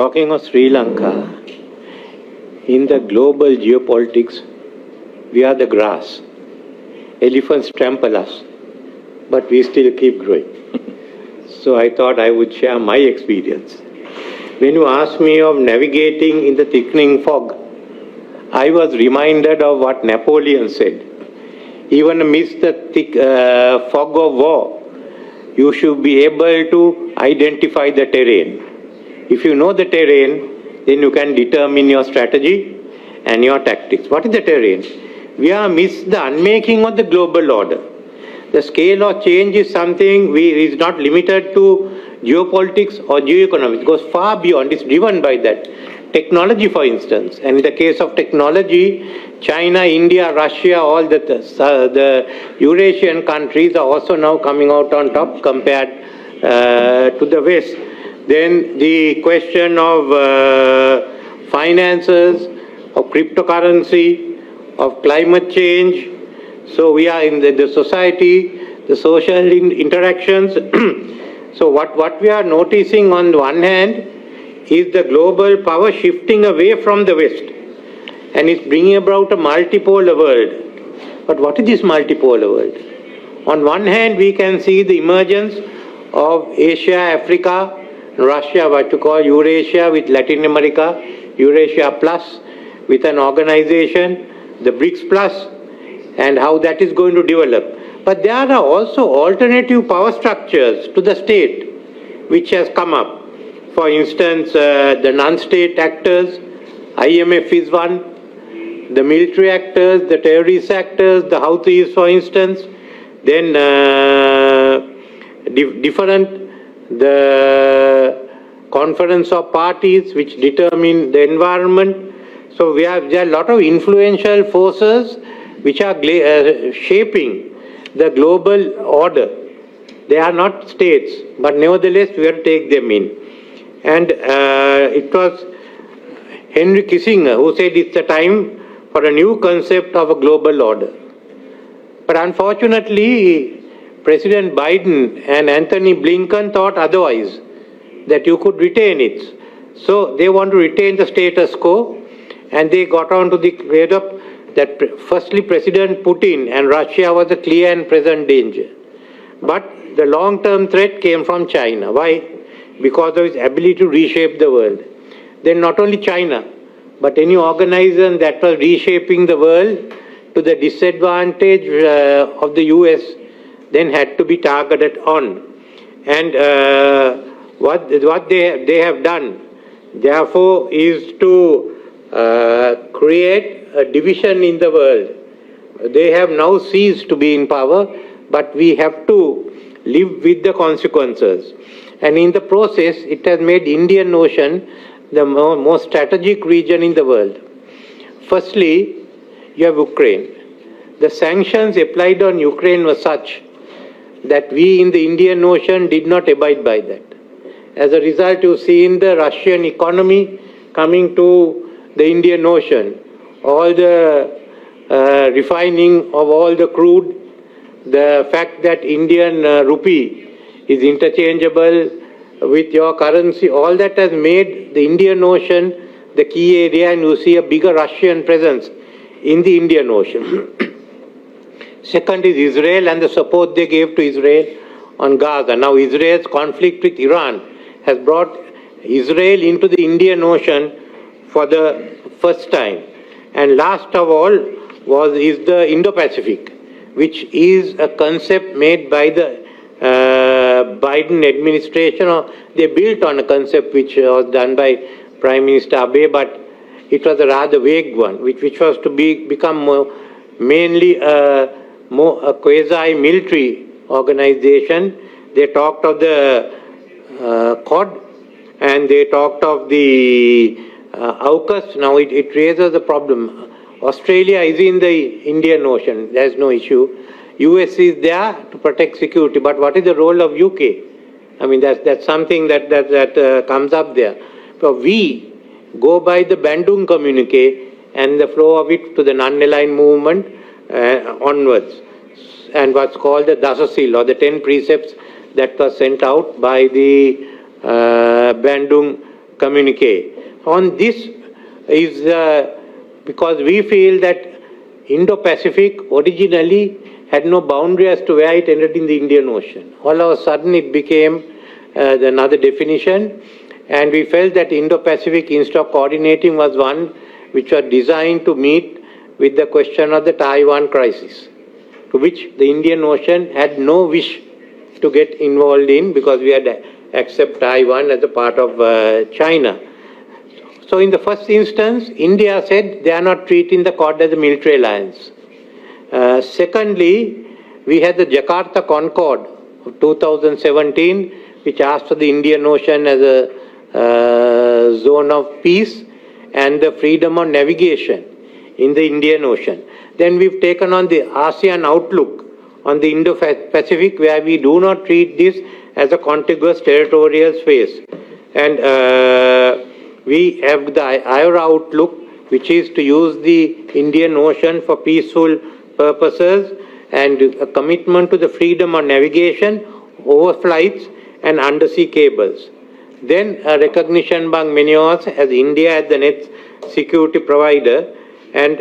Talking of Sri Lanka, in the global geopolitics, we are the grass. Elephants trample us, but we still keep growing. So I thought I would share my experience. When you asked me of navigating in the thickening fog, I was reminded of what Napoleon said. Even amidst the thick fog of war, you should be able to identify the terrain. If you know the terrain, then you can determine your strategy and your tactics. What is the terrain? We are amidst the unmaking of the global order. The scale of change is something is not limited to geopolitics or geoeconomics. It goes far beyond. It's driven by that. Technology, for instance. And in the case of technology, China, India, Russia, all the Eurasian countries are also now coming out on top compared to the West. Then the question of finances, of cryptocurrency, of climate change. So we are in the society, the social interactions. So what we are noticing on the one hand is the global power shifting away from the West. And it's bringing about a multipolar world. But what is this multipolar world? On one hand, we can see the emergence of Asia, Africa, Russia, what you call Eurasia with Latin America, Eurasia Plus, with an organization, the BRICS Plus, and how that is going to develop. But there are also alternative power structures to the state which has come up. For instance, the non-state actors, IMF is one, the military actors, the terrorist actors, the Houthis, for instance, then the conference of parties which determine the environment. So there are a lot of influential forces which are shaping the global order. They are not states, but nevertheless we have to take them in. And it was Henry Kissinger who said it's a time for a new concept of a global order. But unfortunately, President Biden and Anthony Blinken thought otherwise, that you could retain it. So they want to retain the status quo, and they got on to the clear up that firstly President Putin and Russia was a clear and present danger. But the long-term threat came from China. Why? Because of its ability to reshape the world. Then not only China, but any organization that was reshaping the world to the disadvantage of the US then had to be targeted on. And what they have done, therefore, is to create a division in the world. They have now ceased to be in power, but we have to live with the consequences. And in the process, it has made Indian Ocean the most strategic region in the world. Firstly, you have Ukraine. The sanctions applied on Ukraine were such that we in the Indian Ocean did not abide by that. As a result, you see in the Russian economy coming to the Indian Ocean, all the refining of all the crude, the fact that Indian rupee is interchangeable with your currency, all that has made the Indian Ocean the key area, and you see a bigger Russian presence in the Indian Ocean. Second is Israel and the support they gave to Israel on Gaza. Now Israel's conflict with Iran has brought Israel into the Indian Ocean for the first time. And last of all is the Indo-Pacific, which is a concept made by the Biden administration, or they built on a concept which was done by Prime Minister Abe, but it was a rather vague one, which was to become mainly a quasi-military organization. They talked of the Quad, and they talked of the AUKUS. Now it raises a problem. Australia is in the Indian Ocean. There is no issue. US is there to protect security, but what is the role of UK? I mean, that's something that comes up there. So we go by the Bandung communique and the flow of it to the non-aligned movement onwards, and what's called the Dasasil, or the 10 precepts that was sent out by the Bandung communique. On this is because we feel that Indo-Pacific originally had no boundary as to where it ended in the Indian Ocean. All of a sudden it became another definition, and we felt that Indo-Pacific, instead of coordinating, was one which was designed to meet with the question of the Taiwan crisis, to which the Indian Ocean had no wish to get involved in, because we had to accept Taiwan as a part of China. So in the first instance, India said they are not treating the Quad as a military alliance. Secondly, we had the Jakarta Concord of 2017, which asked for the Indian Ocean as a zone of peace and the freedom of navigation in the Indian Ocean. Then we've taken on the ASEAN outlook on the Indo-Pacific, where we do not treat this as a contiguous territorial space. And we have the IRA outlook, which is to use the Indian Ocean for peaceful purposes, and a commitment to the freedom of navigation, overflights, and undersea cables. Then a recognition among many of us as India as the net security provider, and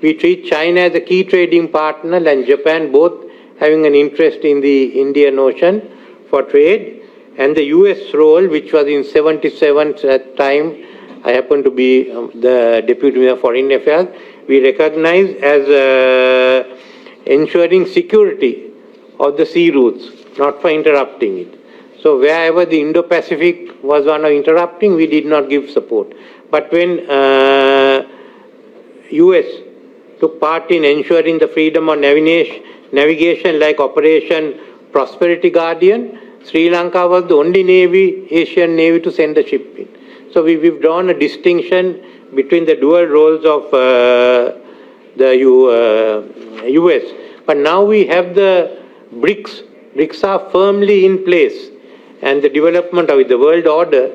we treat China as a key trading partner and Japan both having an interest in the Indian Ocean for trade. And the US role, which was in 77 at that time, I happened to be the Deputy Minister of Foreign Affairs, we recognize as ensuring security of the sea routes, not for interrupting it. So wherever the Indo-Pacific was one of interrupting, we did not give support. But when US took part in ensuring the freedom of navigation like Operation Prosperity Guardian, Sri Lanka was the only Asian Navy to send a ship in. So we've drawn a distinction between the dual roles of the US. But now we have the BRICS. BRICS are firmly in place, and the development of the world order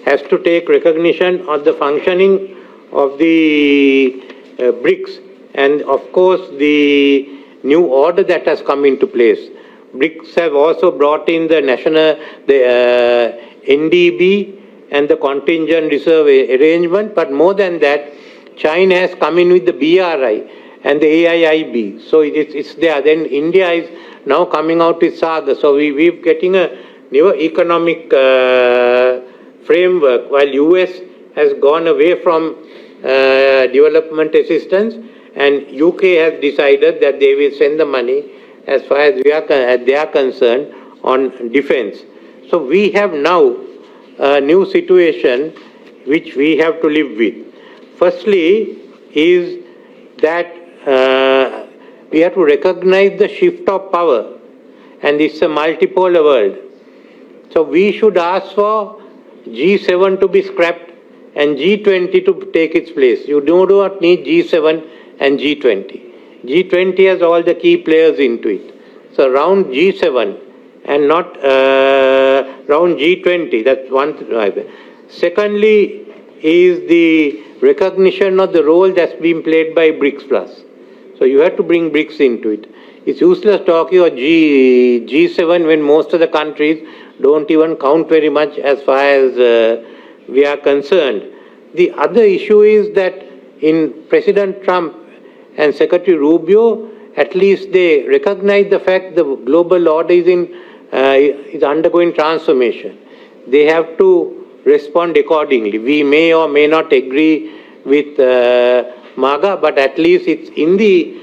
has to take recognition of the functioning of the BRICS, and of course the new order that has come into place. BRICS have also brought in the NDB and the contingent reserve arrangement, but more than that, China has come in with the BRI and the AIIB. So it's there. Then India is now coming out with SAGA. So we're getting a new economic framework, while US has gone away from development assistance, and UK has decided that they will send the money as far as they are concerned on defense. So we have now a new situation which we have to live with. Firstly is that we have to recognize the shift of power, and it's a multipolar world. So we should ask for G7 to be scrapped and G20 to take its place. You do not need G7 and G20. G20 has all the key players into it. So round G7 and not round G20, that's one thing. Secondly is the recognition of the role that's been played by BRICS Plus. So you have to bring BRICS into it. It's useless talking of G7 when most of the countries don't even count very much as far as we are concerned. The other issue is that in President Trump and Secretary Rubio, at least they recognize the fact the global order is undergoing transformation. They have to respond accordingly. We may or may not agree with MAGA, but at least it's in the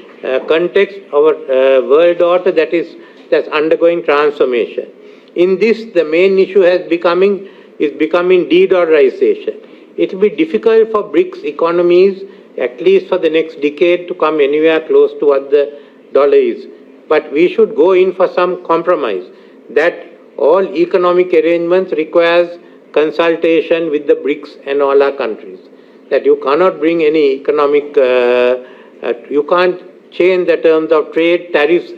context of a world order that's undergoing transformation. In this, the main issue is becoming de-dollarization. It will be difficult for BRICS economies, at least for the next decade, to come anywhere close to what the dollar is. But we should go in for some compromise, that all economic arrangements requires consultation with the BRICS and all our countries. That you cannot bring any economic, you can't change the terms of trade, tariffs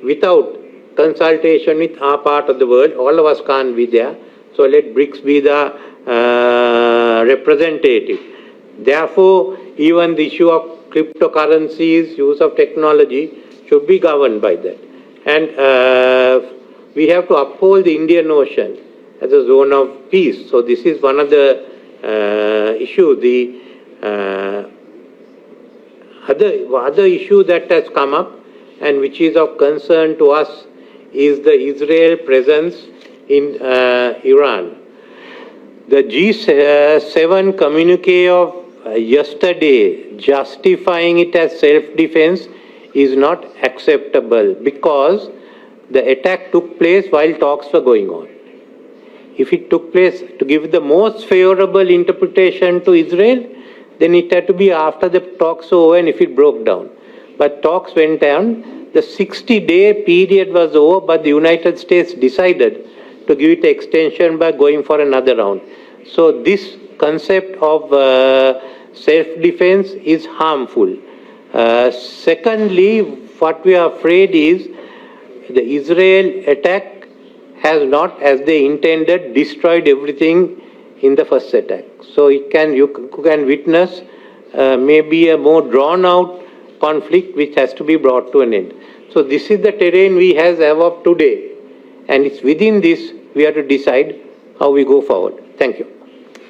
without consultation with our part of the world. All of us can't be there. So let BRICS be the representative. Therefore, even the issue of cryptocurrencies, use of technology should be governed by that. And we have to uphold the Indian Ocean as a zone of peace. So this is one of the issues. The other issue that has come up and which is of concern to us is the Israel presence in Iran. The G7 communique of yesterday justifying it as self-defense is not acceptable because the attack took place while talks were going on. If it took place, to give the most favorable interpretation to Israel, then it had to be after the talks were over and if it broke down. But talks went on. The 60-day period was over, but the United States decided to give it extension by going for another round. So this concept of self-defense is harmful. Secondly, what we are afraid is the Israel attack has not, as they intended, destroyed everything in the first attack. So you can witness maybe a more drawn-out conflict which has to be brought to an end. So this is the terrain we have as of today, and it's within this we have to decide how we go forward. Thank you.